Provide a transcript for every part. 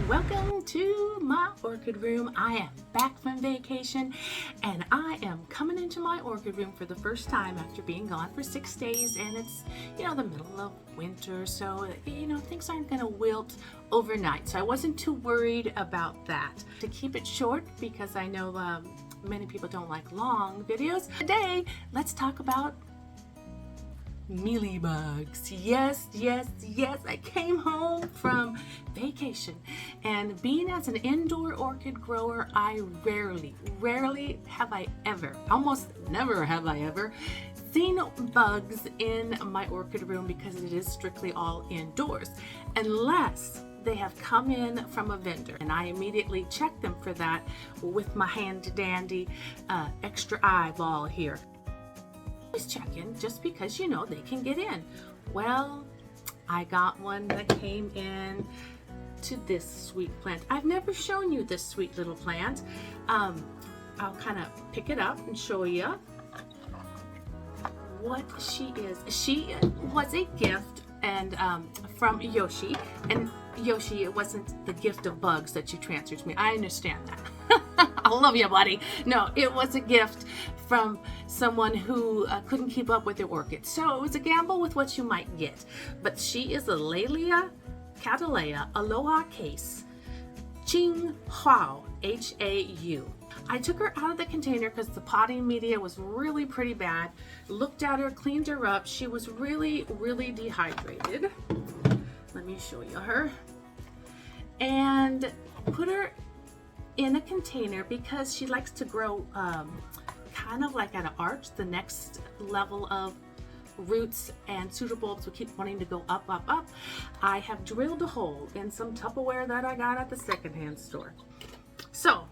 Welcome to my orchid room. I am back from vacation and I am coming into my orchid room for the first time after being gone for 6 days, and it's, the middle of winter, so things aren't gonna wilt overnight, so I wasn't too worried about that. To keep it short, because I know many people don't like long videos, today let's talk about mealybugs. Yes, I came home from vacation, and being as an indoor orchid grower, I rarely have I ever, almost never have I ever seen bugs in my orchid room, because it is strictly all indoors, unless they have come in from a vendor, and I immediately check them for that with my handy dandy extra eyeball here. Check in just because they can get in. Well, I got one that came in to this sweet plant. I've never shown you this sweet little plant. I'll kind of pick it up and show you what she is. She was a gift and from Yoshi, and Yoshi, it wasn't the gift of bugs that you transferred to me. I understand that. I love you, buddy. No, it was a gift from someone who couldn't keep up with their orchids. So it was a gamble with what you might get. But she is a Aloha Case Ching Hua, H-A-U. I took her out of the container because the potting media was really pretty bad. Looked at her, cleaned her up. She was really dehydrated. Let me show you her. And put her in a container because she likes to grow kind of like at an arch, the next level of roots and pseudobulbs will keep wanting to go up. I have drilled a hole in some Tupperware that I got at the secondhand store. So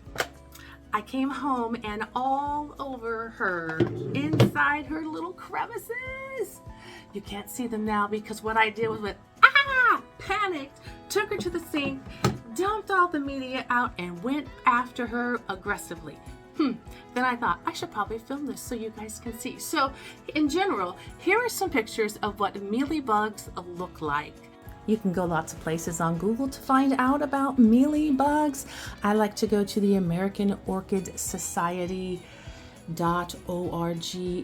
I came home, and all over her, inside her little crevices, you can't see them now because what I did was panicked, took her to the sink, dumped all the media out, and went after her aggressively. Then I thought I should probably film this so you guys can see. So in general, here are some pictures of what mealybugs look like. You can go lots of places on Google to find out about mealybugs. I like to go to the American Orchid Society.org,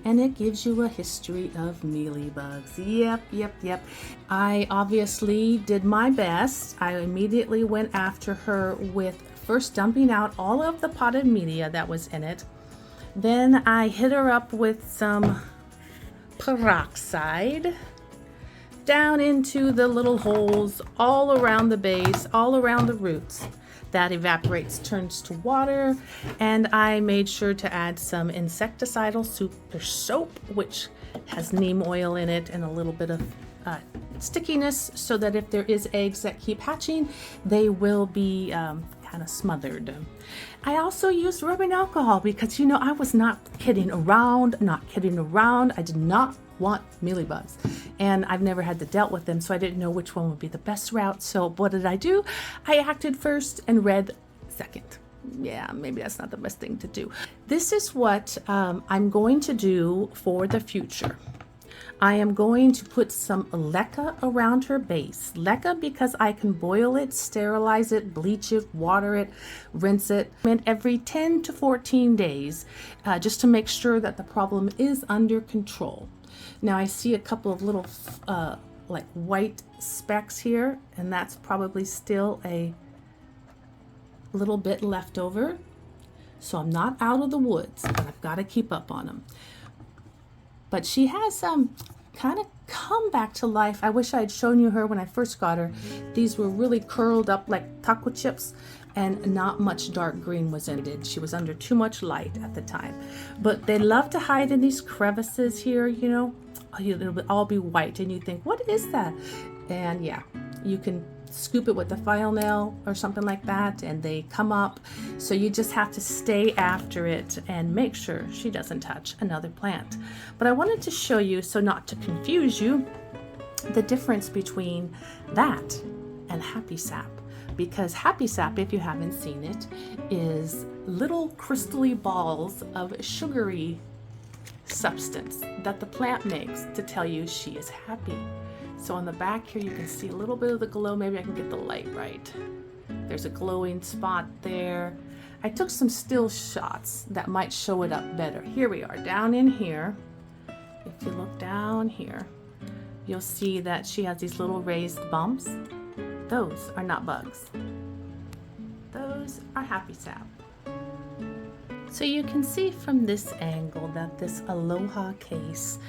and it gives you a history of mealybugs. Yep. I obviously did my best. I immediately went after her with first dumping out all of the potted media that was in it. Then I hit her up with some peroxide down into the little holes all around the base, all around the roots. That evaporates, turns to water, and I made sure to add some insecticidal super soap, which has neem oil in it and a little bit of stickiness, so that if there is eggs that keep hatching, they will be kind of smothered. I also used rubbing alcohol because I was not kidding around. I did not want mealybugs, and I've never had to dealt with them, so I didn't know which one would be the best route. So what did I do? I acted first and read second. Yeah, maybe that's not the best thing to do. This is what I'm going to do for the future. I am going to put some leca around her base. Leca because I can boil it, sterilize it, bleach it, water it, rinse it, and every 10 to 14 days, just to make sure that the problem is under control. Now I see a couple of little like white specks here, and that's probably still a little bit left over. So I'm not out of the woods, but I've got to keep up on them. But she has kind of come back to life. I wish I had shown you her when I first got her. These were really curled up like taco chips, and not much dark green was in it. She was under too much light at the time. But they love to hide in these crevices here, it'll all be white, and you think, what is that? And yeah, you can scoop it with a file nail or something like that, and they come up. So you just have to stay after it and make sure she doesn't touch another plant. But I wanted to show you, so not to confuse you, the difference between that and happy sap. Because happy sap, if you haven't seen it, is little crystally balls of sugary substance that the plant makes to tell you she is happy. So on the back here you can see a little bit of the glow. Maybe I can get the light right. There's a glowing spot there. I took some still shots that might show it up better. Here we are, down in here. If you look down here, you'll see that she has these little raised bumps. Those are not bugs. Those are happy sap. So you can see from this angle that this Aloha case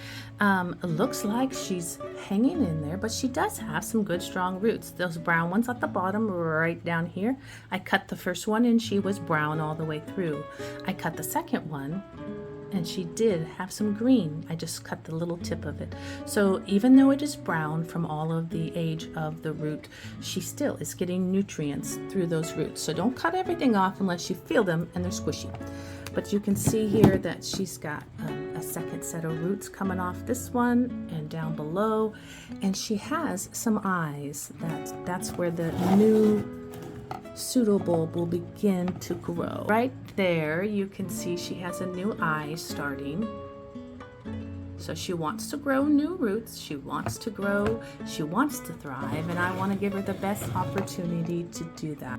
looks like she's hanging in there, but she does have some good strong roots. Those brown ones at the bottom right down here, I cut the first one and she was brown all the way through. I cut the second one and she did have some green. I just cut the little tip of it. So even though it is brown from all of the age of the root, she still is getting nutrients through those roots. So don't cut everything off unless you feel them and they're squishy. But you can see here that she's got a second set of roots coming off this one and down below. And she has some eyes. That's where the new pseudobulb will begin to grow. Right there you can see she has a new eye starting. So she wants to grow new roots, she wants to grow, she wants to thrive, and I want to give her the best opportunity to do that.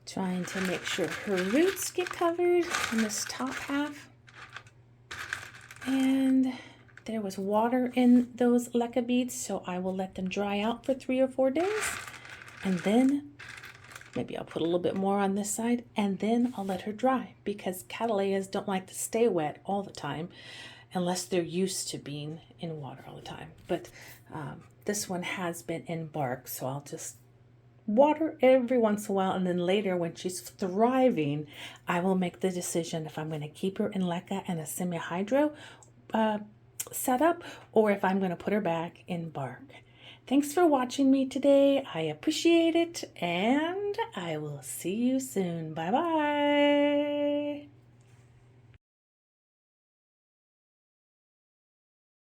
Trying to make sure her roots get covered in this top half. And there was water in those leca beads, so I will let them dry out for 3 or 4 days. And then maybe I'll put a little bit more on this side, and then I'll let her dry, because cattleyas don't like to stay wet all the time unless they're used to being in water all the time. But this one has been in bark, so I'll just water every once in a while, and then later when she's thriving, I will make the decision if I'm going to keep her in leca and a semi-hydro setup, or if I'm going to put her back in bark. Thanks for watching me today. I appreciate it, and I will see you soon. Bye bye.